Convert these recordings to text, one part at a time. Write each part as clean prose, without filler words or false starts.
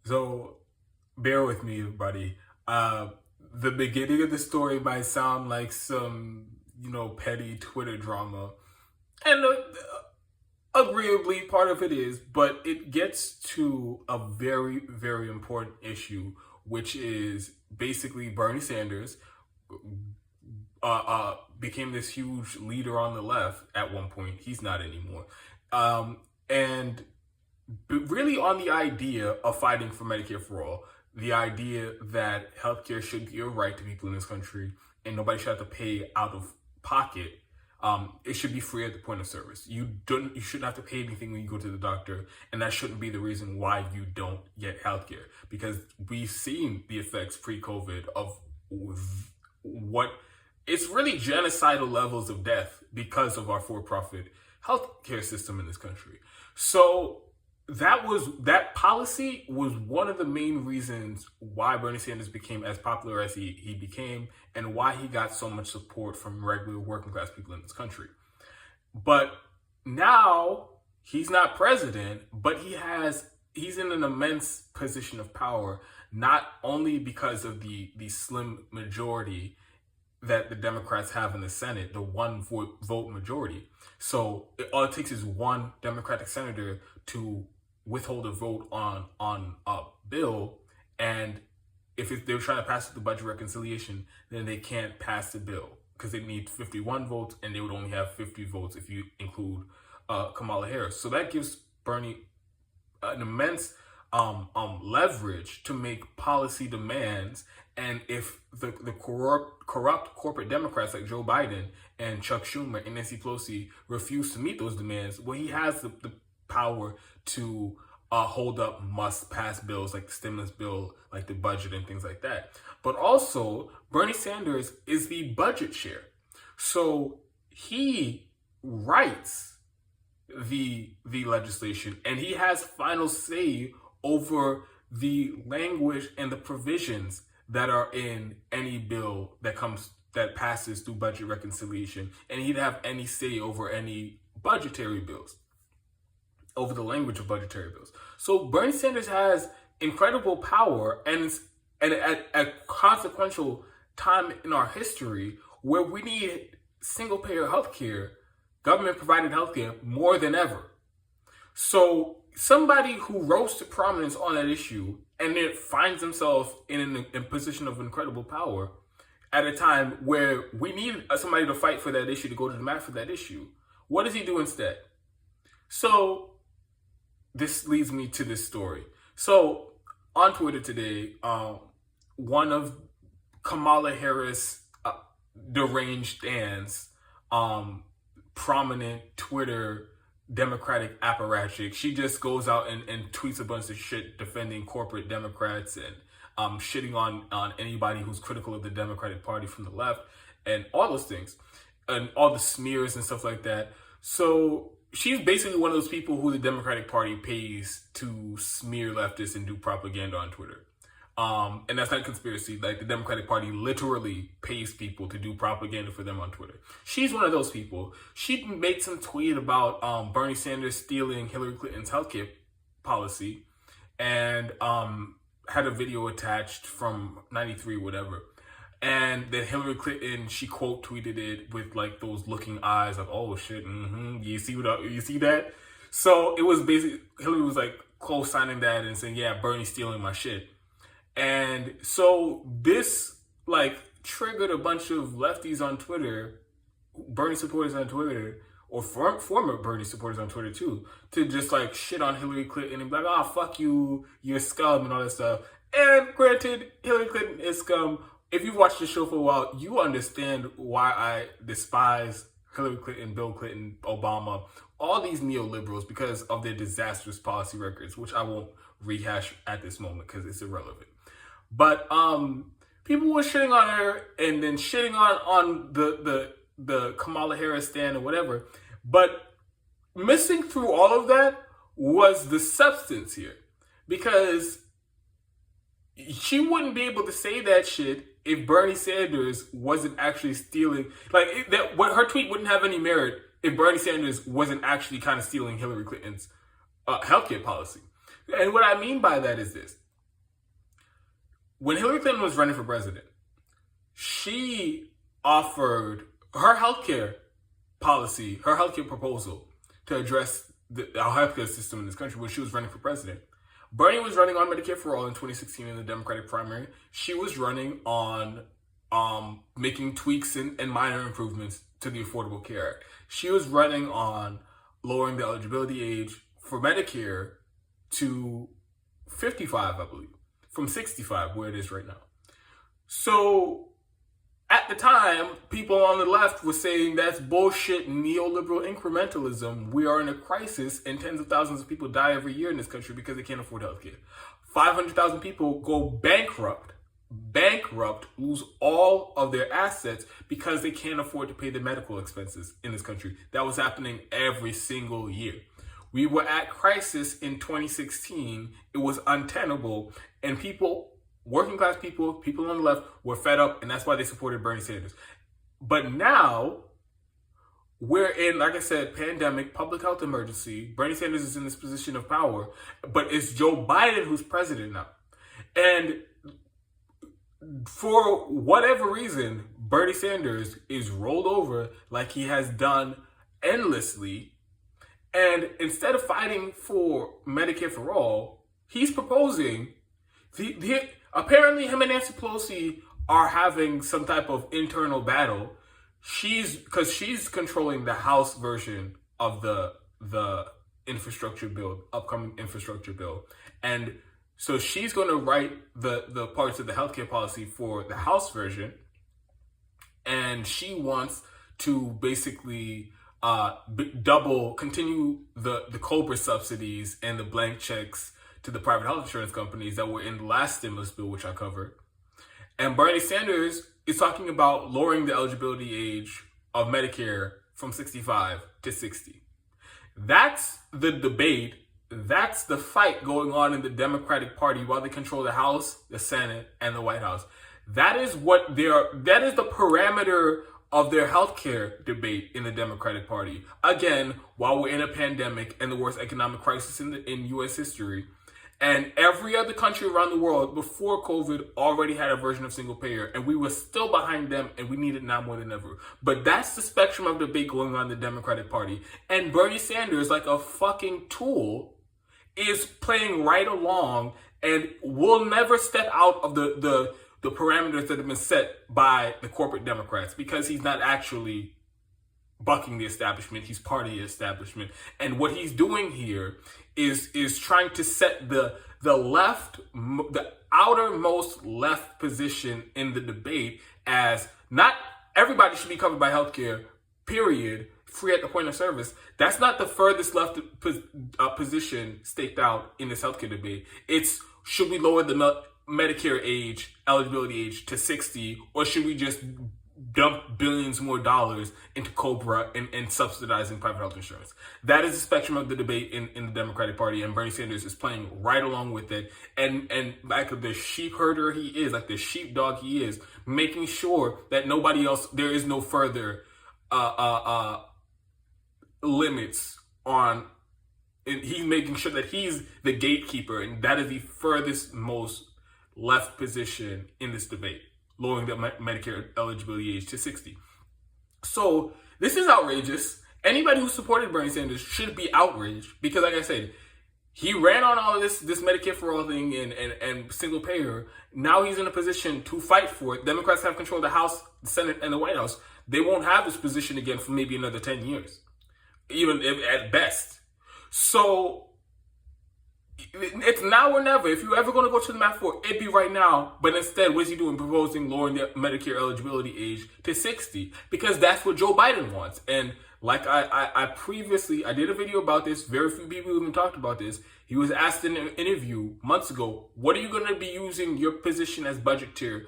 So bear with me, everybody. The beginning of the story might sound like some, petty Twitter drama, and agreeably, part of it is, but it gets to a very, very important issue, which is basically Bernie Sanders became this huge leader on the left at one point. He's not anymore. And really on the idea of fighting for Medicare for all, the idea that healthcare should be a right to people in this country and nobody should have to pay out of pocket. It should be free at the point of service. You shouldn't have to pay anything when you go to the doctor, and that shouldn't be the reason why you don't get healthcare, because we've seen the effects pre-COVID of what it's really genocidal levels of death because of our for-profit healthcare system in this country. So that policy was one of the main reasons why Bernie Sanders became as popular as he became, and why he got so much support from regular working class people in this country. But now he's not president, but he's in an immense position of power, not only because of the slim majority that the Democrats have in the Senate, the one vote majority. So all it takes is one Democratic senator to withhold a vote on a bill, and if they're trying to pass the budget reconciliation, then they can't pass the bill because they need 51 votes, and they would only have 50 votes if you include Kamala Harris. So that gives Bernie an immense leverage to make policy demands. And if the corrupt corporate Democrats like Joe Biden and Chuck Schumer and Nancy Pelosi refuse to meet those demands, well, he has the power to hold up must-pass bills like the stimulus bill, like the budget and things like that. But also, Bernie Sanders is the budget chair. So he writes the legislation, and he has final say over the language and the provisions that are in any bill that passes through budget reconciliation, and he'd have any say over any budgetary bills, over the language of budgetary bills. So Bernie Sanders has incredible power, and at a consequential time in our history where we need single-payer healthcare, government-provided healthcare more than ever. So somebody who rose to prominence on that issue and then finds himself in a position of incredible power at a time where we need somebody to fight for that issue, to go to the mat for that issue, what does he do instead? So this leads me to this story. So on Twitter today, one of Kamala Harris' deranged stands, prominent Twitter Democratic apparatchik, she just goes out and tweets a bunch of shit defending corporate Democrats and shitting on anybody who's critical of the Democratic Party from the left and all those things and all the smears and stuff like that. So she's basically one of those people who the Democratic Party pays to smear leftists and do propaganda on Twitter. And that's not a conspiracy. Like, the Democratic Party literally pays people to do propaganda for them on Twitter. She's one of those people. She made some tweet about Bernie Sanders stealing Hillary Clinton's healthcare policy, and had a video attached from 93, whatever. And then Hillary Clinton, she quote tweeted it with like those looking eyes, like, oh shit, you see that? So it was basically, Hillary was like co-signing that and saying, yeah, Bernie's stealing my shit. And so this like triggered a bunch of lefties on Twitter, Bernie supporters on Twitter, or former Bernie supporters on Twitter too, to just like shit on Hillary Clinton and be like, oh, fuck you, you're scum and all that stuff. And granted, Hillary Clinton is scum. If you've watched the show for a while, you understand why I despise Hillary Clinton, Bill Clinton, Obama, all these neoliberals, because of their disastrous policy records, which I won't rehash at this moment because it's irrelevant. But people were shitting on her and then shitting on the Kamala Harris stand or whatever. But missing through all of that was the substance here, because she wouldn't be able to say that shit if Bernie Sanders wasn't actually stealing. Like, her tweet wouldn't have any merit if Bernie Sanders wasn't actually kind of stealing Hillary Clinton's healthcare policy. And what I mean by that is this. when Hillary Clinton was running for president, she offered her healthcare policy, her healthcare proposal to address our healthcare system in this country when she was running for president. Bernie was running on Medicare for All in 2016 in the Democratic primary. She was running on making tweaks and minor improvements to the Affordable Care Act. She was running on lowering the eligibility age for Medicare to 55, I believe, from 65, where it is right now. So at the time, people on the left were saying that's bullshit neoliberal incrementalism. We are in a crisis and tens of thousands of people die every year in this country because they can't afford healthcare. 500,000 people go bankrupt, lose all of their assets because they can't afford to pay the medical expenses in this country. That was happening every single year. We were at crisis in 2016. It was untenable, and people, working class people, people on the left were fed up, and that's why they supported Bernie Sanders. But now we're in, like I said, pandemic, public health emergency. Bernie Sanders is in this position of power, but it's Joe Biden who's president now. And for whatever reason, Bernie Sanders is rolled over like he has done endlessly. And instead of fighting for Medicare for All, he's proposing apparently him and Nancy Pelosi are having some type of internal battle. Because she's controlling the House version of the infrastructure bill, upcoming infrastructure bill. And so she's going to write the parts of the healthcare policy for the House version. And she wants to basically continue the COBRA subsidies and the blank checks to the private health insurance companies that were in the last stimulus bill, which I covered. And Bernie Sanders is talking about lowering the eligibility age of Medicare from 65 to 60. That's the debate. That's the fight going on in the Democratic Party while they control the House, the Senate, and the White House. That is that is the parameter of their healthcare debate in the Democratic Party. Again, while we're in a pandemic and the worst economic crisis in U.S. history, and every other country around the world before COVID already had a version of single payer, and we were still behind them, and we need it now more than ever. But that's the spectrum of debate going on in the Democratic Party. And Bernie Sanders, like a fucking tool, is playing right along and will never step out of the parameters that have been set by the corporate Democrats, because he's not actually bucking the establishment. He's part of the establishment. And what he's doing here is trying to set the outermost left position in the debate as not everybody should be covered by healthcare, period, free at the point of service. That's not the furthest left position staked out in this healthcare debate. It's, should we lower the Medicare eligibility age to 60, or should we just dump billions more dollars into COBRA and subsidizing private health insurance? That is the spectrum of the debate in the Democratic Party, and Bernie Sanders is playing right along with it. And like the sheep herder he is, like the sheepdog he is, making sure that nobody else, there is no further limits on, and he's making sure that he's the gatekeeper, and that is the furthest most left position in this debate, lowering the Medicare eligibility age to 60. So this is outrageous. Anybody who supported Bernie Sanders should be outraged, because like I said, he ran on all of this Medicare for All thing and single payer. Now he's in a position to fight for it. Democrats have control of the House, the Senate, and the White House. They won't have this position again for maybe another 10 years, even at best. So it's now or never. If you're ever going to go to the mat for it, it'd be right now. But instead, what is he doing? Proposing lowering the Medicare eligibility age to 60, because that's what Joe Biden wants. And like I previously, I did a video about this. Very few people even talked about this. He was asked in an interview months ago, what are you going to be using your position as budget chair?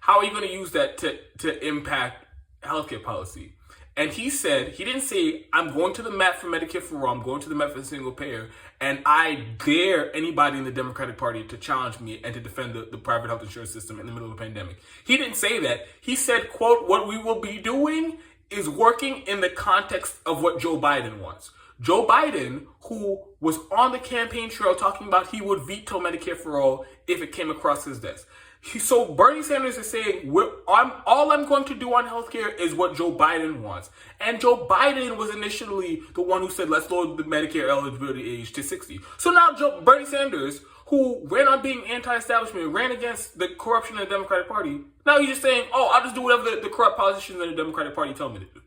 How are you going to use that to impact healthcare policy? And he said, he didn't say, I'm going to the mat for Medicare for All, I'm going to the mat for the single payer, and I dare anybody in the Democratic Party to challenge me and to defend the private health insurance system in the middle of a pandemic. He didn't say that. He said, quote, what we will be doing is working in the context of what Joe Biden wants. Joe Biden, who was on the campaign trail talking about he would veto Medicare for all if it came across his desk. So Bernie Sanders is saying, all I'm going to do on healthcare is what Joe Biden wants. And Joe Biden was initially the one who said, let's lower the Medicare eligibility age to 60. So now Bernie Sanders, who ran on being anti-establishment, ran against the corruption in the Democratic Party, now he's just saying, oh, I'll just do whatever the corrupt politicians in the Democratic Party tell me to do.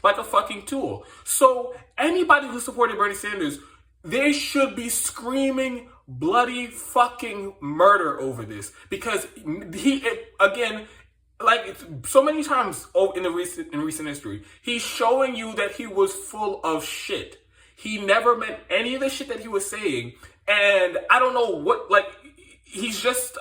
Like a fucking tool. So anybody who supported Bernie Sanders, they should be screaming bloody fucking murder over this, because again, like so many times in recent history, he's showing you that he was full of shit. He never meant any of the shit that he was saying, and I don't know what, like, he's just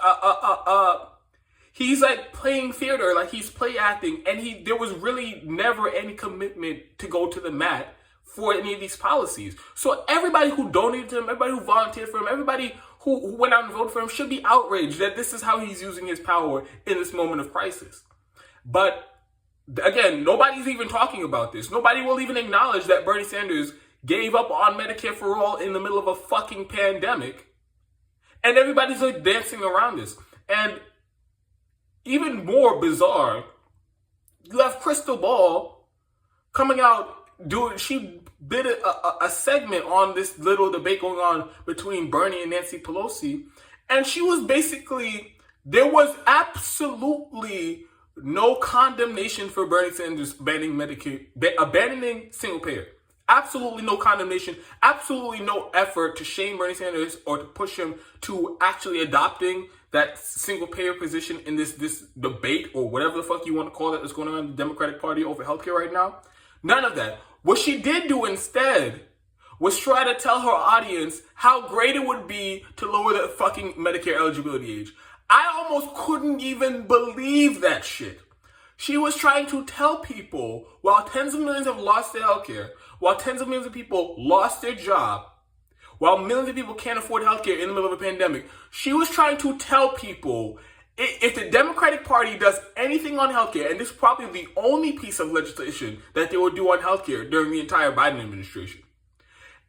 he's like playing theater, like he's play acting, and there was really never any commitment to go to the mat for any of these policies. So everybody who donated to him, everybody who volunteered for him, everybody who went out and voted for him should be outraged that this is how he's using his power in this moment of crisis. But again, nobody's even talking about this. Nobody will even acknowledge that Bernie Sanders gave up on Medicare for all in the middle of a fucking pandemic. And everybody's like dancing around this. And even more bizarre, you have Krystal Ball coming out she did a segment on this little debate going on between Bernie and Nancy Pelosi, and she was basically, there was absolutely no condemnation for Bernie Sanders abandoning single payer. Absolutely no condemnation, absolutely no effort to shame Bernie Sanders or to push him to actually adopting that single payer position in this debate, or whatever the fuck you want to call it, that's going on in the Democratic Party over healthcare right now. None of that. What she did do instead was try to tell her audience how great it would be to lower the fucking Medicare eligibility age. I almost couldn't even believe that shit. She was trying to tell people, while tens of millions have lost their healthcare, while tens of millions of people lost their job, while millions of people can't afford healthcare in the middle of a pandemic, she was trying to tell people, if the Democratic Party does anything on healthcare, and this is probably the only piece of legislation that they will do on healthcare during the entire Biden administration,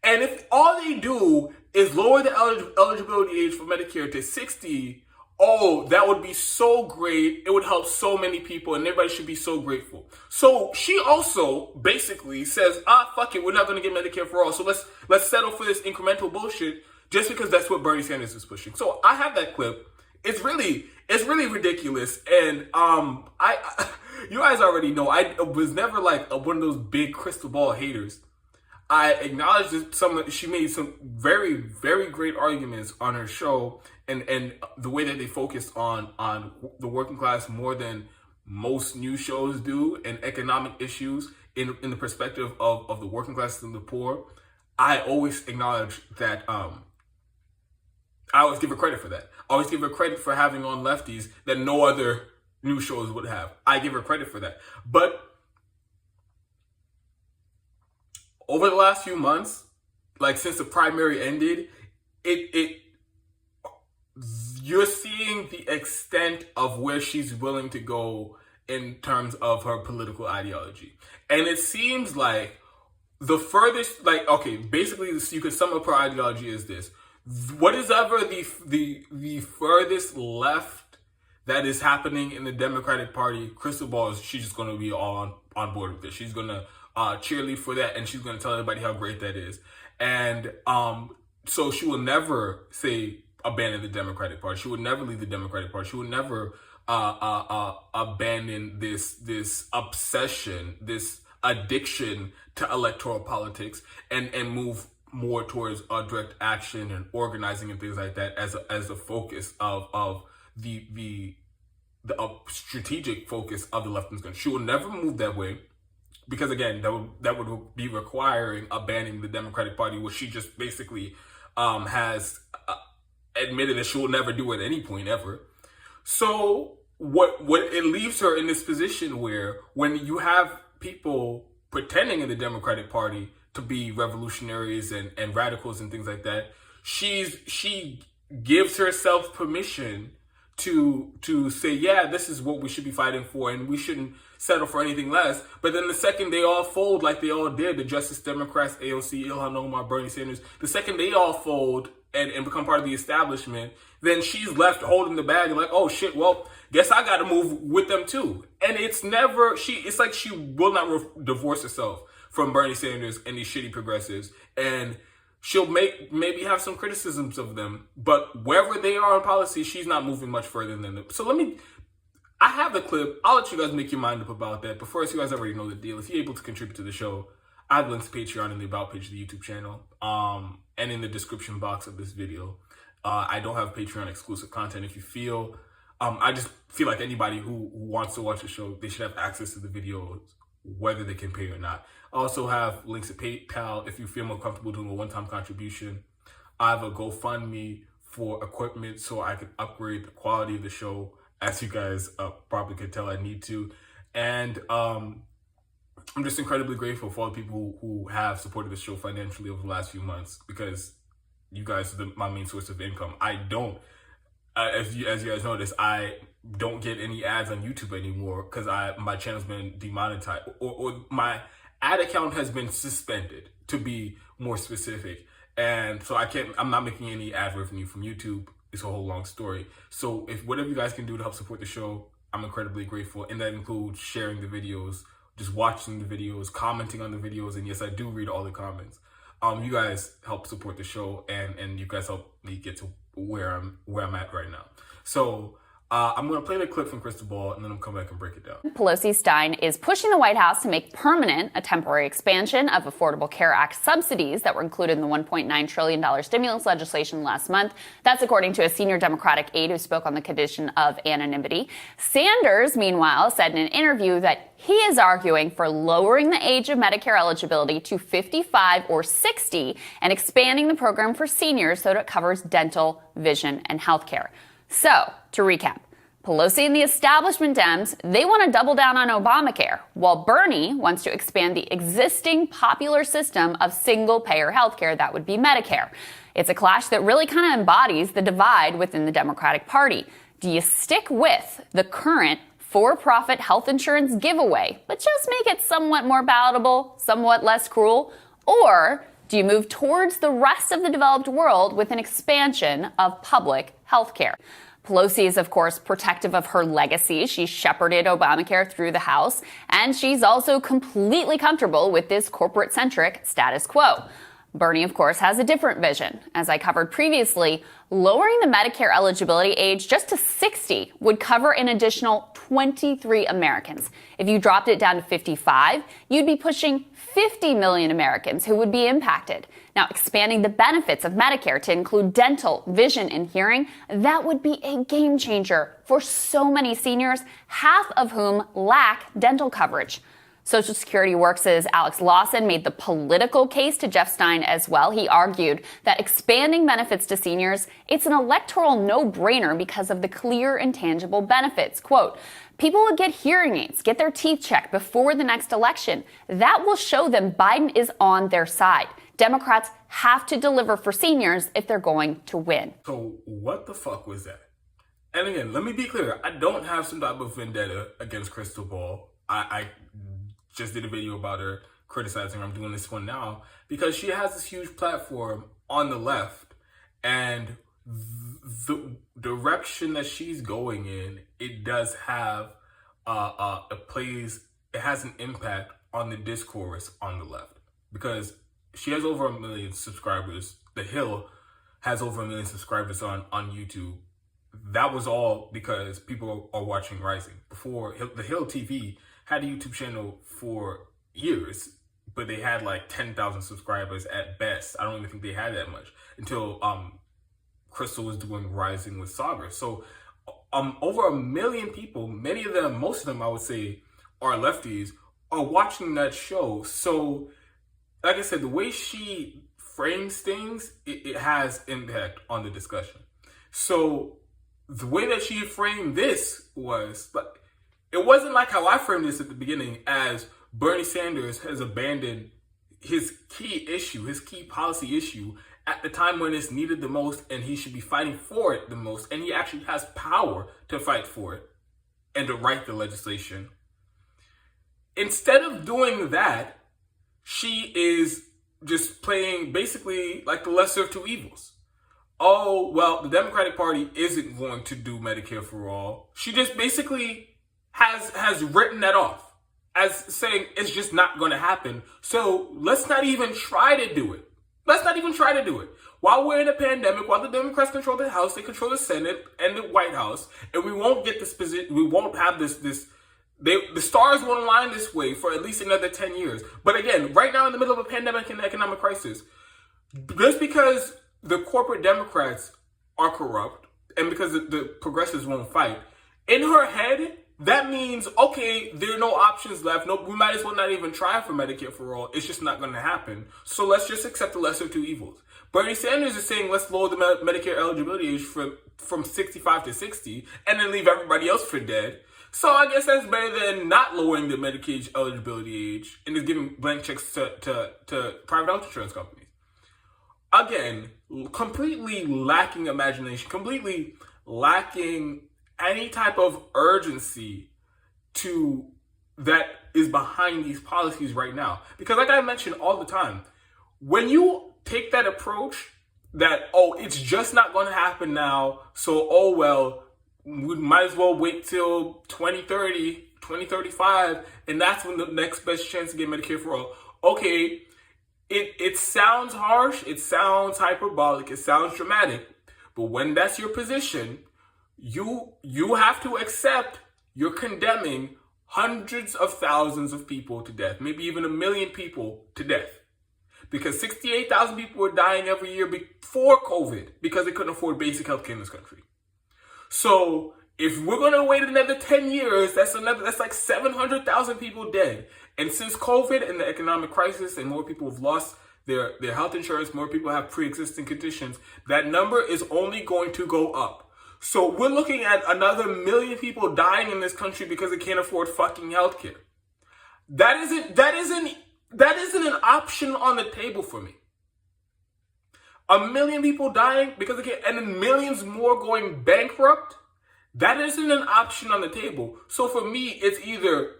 and if all they do is lower the eligibility age for Medicare to 60, oh, that would be so great. It would help so many people, and everybody should be so grateful. So she also basically says, fuck it, we're not going to get Medicare for all, so let's settle for this incremental bullshit just because that's what Bernie Sanders is pushing. So I have that clip. It's really ridiculous, and you guys already know I was never like one of those big Krystal Ball haters. I acknowledge that she made some very, very great arguments on her show, and the way that they focused on the working class more than most news shows do, and economic issues in the perspective of the working class and the poor. I always acknowledge that. I always give her credit for that. I always give her credit for having on lefties that no other news shows would have. I give her credit for that. But over the last few months, like since the primary ended, you're seeing the extent of where she's willing to go in terms of her political ideology. And it seems like the furthest, like, okay, basically you could sum up her ideology as this. What is ever the furthest left that is happening in the Democratic Party, Krystal Ball, she's just going to be all on board with this. She's going to cheerlead for that, and she's going to tell everybody how great that is. And so she will never say abandon the Democratic Party. She would never leave the Democratic Party. She would never abandon this obsession, this addiction to electoral politics, and move more towards direct action and organizing and things like that as a focus of the strategic focus of the left. She will never move that way, because again, that would be requiring abandoning the Democratic Party, which she just basically has admitted that she will never do at any point ever. So what it leaves her in this position where, when you have people pretending in the Democratic Party to be revolutionaries and radicals and things like that, she gives herself permission to say, yeah, this is what we should be fighting for, and we shouldn't settle for anything less. But then the second they all fold, like they all did, the Justice Democrats, AOC, Ilhan Omar, Bernie Sanders, the second they all fold and become part of the establishment, then she's left holding the bag and like, oh shit, well, guess I got to move with them too. And it's like she will not divorce herself from Bernie Sanders and these shitty progressives. And she'll maybe have some criticisms of them, but wherever they are in policy, she's not moving much further than them. So I have the clip. I'll let you guys make your mind up about that. But first, you guys already know the deal. If you're able to contribute to the show, I have links to Patreon in the About page of the YouTube channel, and in the description box of this video. I don't have Patreon exclusive content. If you feel, I just feel like anybody who wants to watch the show, they should have access to the videos, whether they can pay or not. I also have links to PayPal if you feel more comfortable doing a one-time contribution. I have a GoFundMe for equipment so I can upgrade the quality of the show, as you guys probably could tell I need to. And I'm just incredibly grateful for all the people who have supported the show financially over the last few months, because you guys are my main source of income. I don't, as you guys notice, I don't get any ads on YouTube anymore because my channel's been demonetized, or my ad account has been suspended, to be more specific. And so I'm not making any ad revenue from YouTube. It's a whole long story. So if whatever you guys can do to help support the show, I'm incredibly grateful. And that includes sharing the videos, just watching the videos, commenting on the videos. And yes, I do read all the comments. You guys help support the show, and you guys help me get to where I'm at right now. So I'm going to play the clip from Krystal Ball, and then I'm come back and break it down. Pelosi Stein is pushing the White House to make permanent a temporary expansion of Affordable Care Act subsidies that were included in the $1.9 trillion stimulus legislation last month. That's according to a senior Democratic aide who spoke on the condition of anonymity. Sanders, meanwhile, said in an interview that he is arguing for lowering the age of Medicare eligibility to 55 or 60 and expanding the program for seniors so that it covers dental, vision, and health care. So, to recap, Pelosi and the establishment Dems, they want to double down on Obamacare, while Bernie wants to expand the existing popular system of single-payer health care that would be Medicare. It's a clash that really kind of embodies the divide within the Democratic Party. Do you stick with the current for-profit health insurance giveaway, but just make it somewhat more palatable, somewhat less cruel? Or do you move towards the rest of the developed world with an expansion of public health care? Pelosi is, of course, protective of her legacy. She shepherded Obamacare through the House, and she's also completely comfortable with this corporate-centric status quo. Bernie, of course, has a different vision. As I covered previously, lowering the Medicare eligibility age just to 60 would cover an additional 23 Americans. If you dropped it down to 55, you'd be pushing 50 million Americans who would be impacted. Now, expanding the benefits of Medicare to include dental, vision, and hearing, that would be a game changer for so many seniors, half of whom lack dental coverage. Social Security Works' Alex Lawson made the political case to Jeff Stein as well. He argued that expanding benefits to seniors, it's an electoral no-brainer because of the clear and tangible benefits. Quote, people would get hearing aids, get their teeth checked before the next election. That will show them Biden is on their side. Democrats have to deliver for seniors if they're going to win. So what the fuck was that? And again, let me be clear. I don't have some type of vendetta against Krystal Ball. I just did a video about her criticizing her. I'm doing this one now because she has this huge platform on the left, and the direction that she's going in, it does have it has an impact on the discourse on the left, because she has over 1 million subscribers. The Hill has over 1 million subscribers on YouTube. That was all because people are watching Rising. Before, the Hill TV had a YouTube channel for years, but they had like 10,000 subscribers at best. I don't even think they had that much until Krystal was doing Rising with Sagar. So over 1 million people, many of them, most of them I would say are lefties, are watching that show. So like I said, the way she frames things, it has impact on the discussion. So the way that she framed this was, but it wasn't like how I framed this at the beginning, as Bernie Sanders has abandoned his key issue, his key policy issue, at the time when it's needed the most, and he should be fighting for it the most, and he actually has power to fight for it and to write the legislation. Instead of doing that, she is just playing basically like the lesser of two evils. Oh, well, the Democratic Party isn't going to do Medicare for all. She just basically has written that off as saying it's just not going to happen. So let's not even try to do it. Let's not even try to do it. While we're in a pandemic, while the Democrats control the House, they control the Senate and the White House, and we won't get this position. We won't have the stars won't align this way for at least another 10 years. But again, right now in the middle of a pandemic and economic crisis, just because the corporate Democrats are corrupt and because the progressives won't fight, in her head, that means, okay, there are no options left. No, we might as well not even try for Medicare for all. It's just not going to happen. So let's just accept the lesser of two evils. Bernie Sanders is saying let's lower the Medicare eligibility age from 65 to 60 and then leave everybody else for dead. So I guess that's better than not lowering the Medicaid eligibility age and just giving blank checks to private health insurance companies. Again, completely lacking imagination, completely lacking any type of urgency to that is behind these policies right now. Because like I mentioned all the time, when you take that approach that, oh, it's just not going to happen now, so, oh, well, we might as well wait till 2030, 2035, and that's when the next best chance to get Medicare for all. Okay, it sounds harsh, it sounds hyperbolic, it sounds dramatic, but when that's your position, you have to accept you're condemning hundreds of thousands of people to death, maybe even 1 million people to death. Because 68,000 people were dying every year before COVID because they couldn't afford basic health care in this country. So if we're going to wait another 10 years, that's like 700,000 people dead. And since COVID and the economic crisis and more people have lost their health insurance, more people have pre-existing conditions, that number is only going to go up. So we're looking at another 1 million people dying in this country because they can't afford fucking healthcare. That isn't an option on the table for me. 1 million people dying because they can't, and then millions more going bankrupt. That isn't an option on the table. So for me, it's either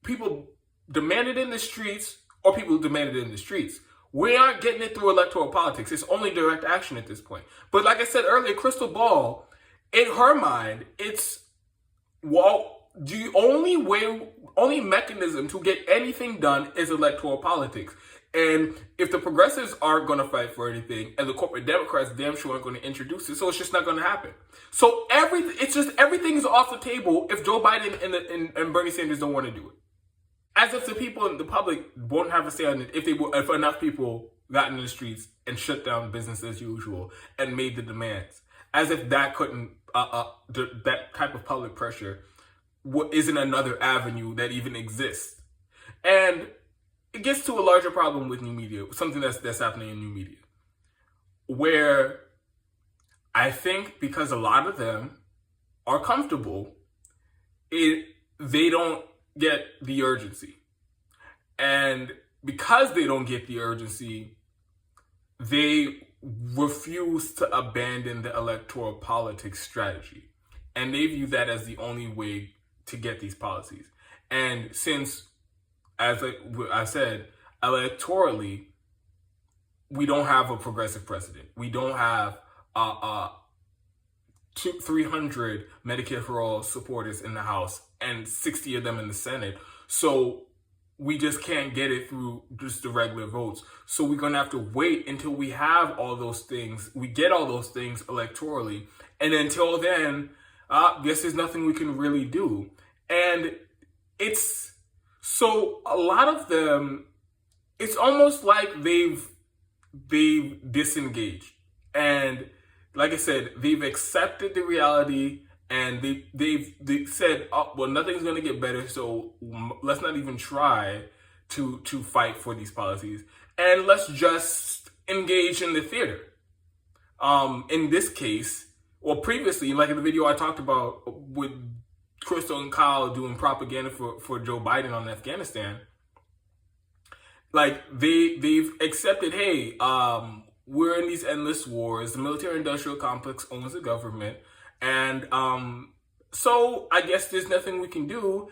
people demand it in the streets or people demand it in the streets. We aren't getting it through electoral politics. It's only direct action at this point. But like I said earlier, Krystal Ball, in her mind, it's, well, the only mechanism to get anything done is electoral politics. And if the progressives aren't going to fight for anything, and the corporate Democrats damn sure aren't going to introduce it, so it's just not going to happen. So everything is off the table if Joe Biden and Bernie Sanders don't want to do it. As if the people in the public won't have a say on it if enough people got in the streets and shut down business as usual and made the demands. As if that couldn't, that type of public pressure isn't another avenue that even exists. And it gets to a larger problem with new media, something that's happening in new media, where I think because a lot of them are comfortable, they don't get the urgency. And because they don't get the urgency, they refuse to abandon the electoral politics strategy. And they view that as the only way to get these policies. And since, as I said, electorally, we don't have a progressive president. We don't have 300 Medicare for all supporters in the House and 60 of them in the Senate. So we just can't get it through just the regular votes. So we're going to have to wait until we have all those things. We get all those things electorally. And until then, guess there's nothing we can really do. And it's, so a lot of them, it's almost like they've disengaged. And like I said, they've accepted the reality and they've said, oh, well, nothing's going to get better, so let's not even try to fight for these policies. And let's just engage in the theater. In this case, or previously, like in the video I talked about with Krystal and Kyle doing propaganda for Joe Biden on Afghanistan, like they've accepted, hey, we're in these endless wars. The military-industrial complex owns the government, and so I guess there's nothing we can do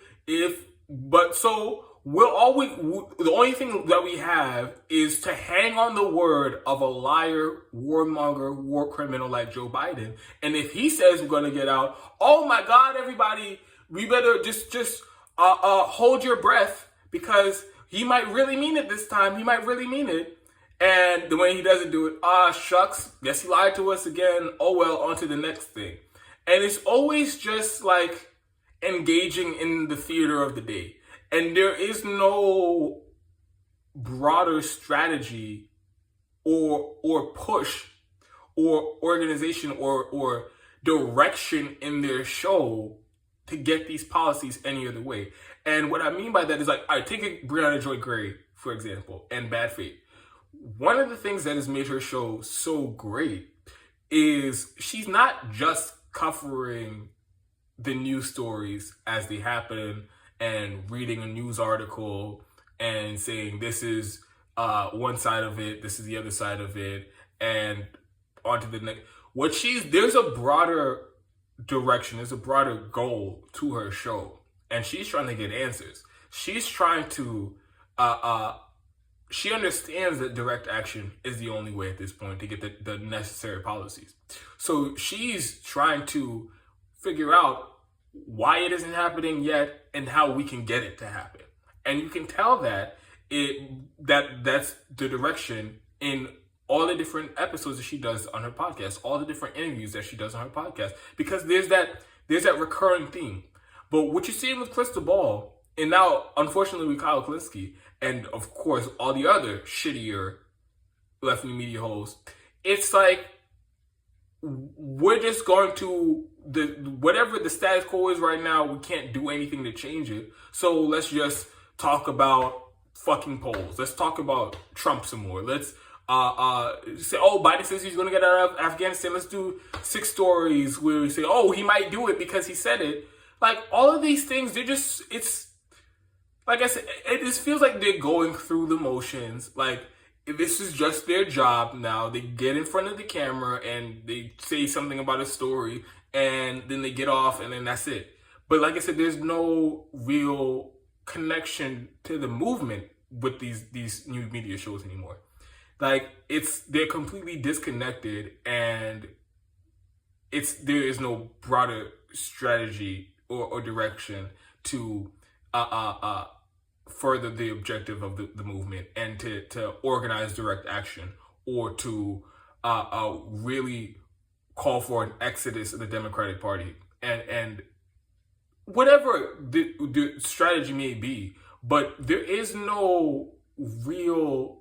so the only thing that we have is to hang on the word of a liar, warmonger, war criminal like Joe Biden. And if he says we're going to get out, oh my God, everybody, we better just hold your breath, because he might really mean it this time. He might really mean it. And the way he doesn't do it, shucks, guess he lied to us again. Oh well, on to the next thing. And it's always just like engaging in the theater of the day. And there is no broader strategy or push or organization or direction in their show to get these policies any other way. And what I mean by that is, like, I take Brianna Joy Gray, for example, and Bad Faith. One of the things that has made her show so great is she's not just covering the news stories as they happen and reading a news article and saying this is one side of it, this is the other side of it, and on to the next. There's a broader direction, there's a broader goal to her show, and she's trying to get answers. She's trying to she understands that direct action is the only way at this point to get the necessary policies. So she's trying to figure out why it isn't happening yet and how we can get it to happen. And you can tell that that's the direction in all the different episodes that she does on her podcast, all the different interviews that she does on her podcast, because there's that recurring theme. But what you're seeing with Krystal Ball, and now unfortunately with Kyle Kalinske, and of course all the other shittier left-wing media hosts, it's like we're just going to whatever the status quo is right now. We can't do anything to change it. So let's just talk about fucking polls. Let's talk about Trump some more. Let's say, oh, Biden says he's going to get out of Afghanistan. Let's do 6 stories where we say, oh, he might do it because he said it. Like, all of these things, it's like I said, it just feels like they're going through the motions. Like, this is just their job now. They get in front of the camera and they say something about a story, and then they get off, and then that's it. But like I said, there's no real connection to the movement with these new media shows anymore. Like, they're completely disconnected, and there is no broader strategy or direction to further the objective of the movement, and to organize direct action, or to really call for an exodus of the Democratic Party, and whatever the strategy may be. But there is no real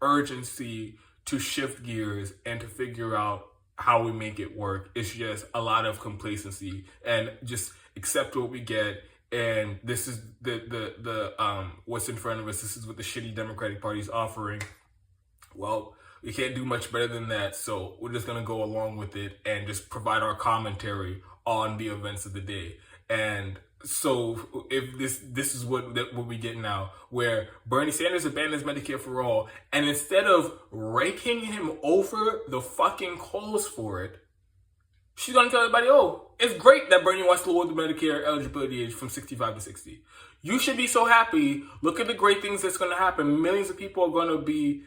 urgency to shift gears and to figure out how we make it work. It's just a lot of complacency and just accept what we get. And this is the what's in front of us. This is what the shitty Democratic Party is offering. Well, we can't do much better than that, so we're just gonna go along with it and just provide our commentary on the events of the day. And so, if this is what we get now, where Bernie Sanders abandons Medicare for all, and instead of raking him over the fucking coals for it, she's going to tell everybody, oh, it's great that Bernie wants to lower the Medicare eligibility age from 65 to 60. You should be so happy. Look at the great things that's going to happen. Millions of people are going to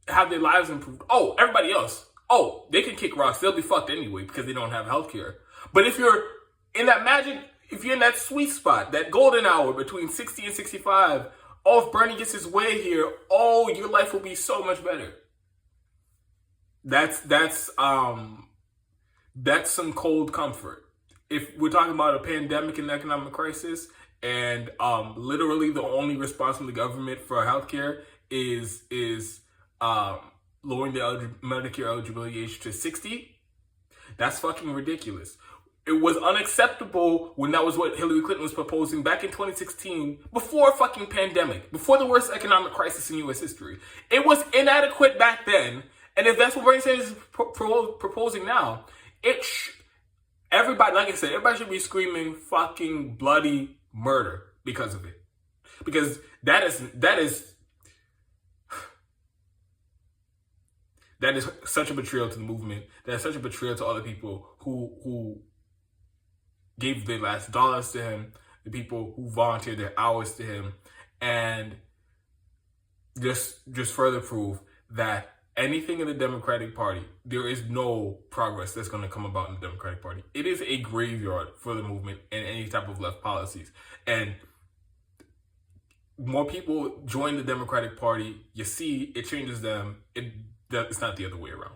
have their lives improved. Oh, everybody else, oh, they can kick rocks. They'll be fucked anyway because they don't have health care. But if you're in that sweet spot, that golden hour between 60 and 65, oh, if Bernie gets his way here, oh, your life will be so much better. That's some cold comfort. If we're talking about a pandemic and economic crisis, and literally the only response from the government for healthcare is lowering the Medicare eligibility age to 60, that's fucking ridiculous. It was unacceptable when that was what Hillary Clinton was proposing back in 2016, before a fucking pandemic, before the worst economic crisis in U.S. history. It was inadequate back then, and if that's what Bernie Sanders is proposing now, everybody, like I said, everybody should be screaming fucking bloody murder because of it. Because that That is such a betrayal to the movement. That is such a betrayal to all the people who gave their last dollars to him, the people who volunteered their hours to him, and just further prove that anything in the Democratic Party, there is no progress that's going to come about in the Democratic Party. It is a graveyard for the movement and any type of left policies. And more people join the Democratic Party, you see, it changes them. It's not the other way around.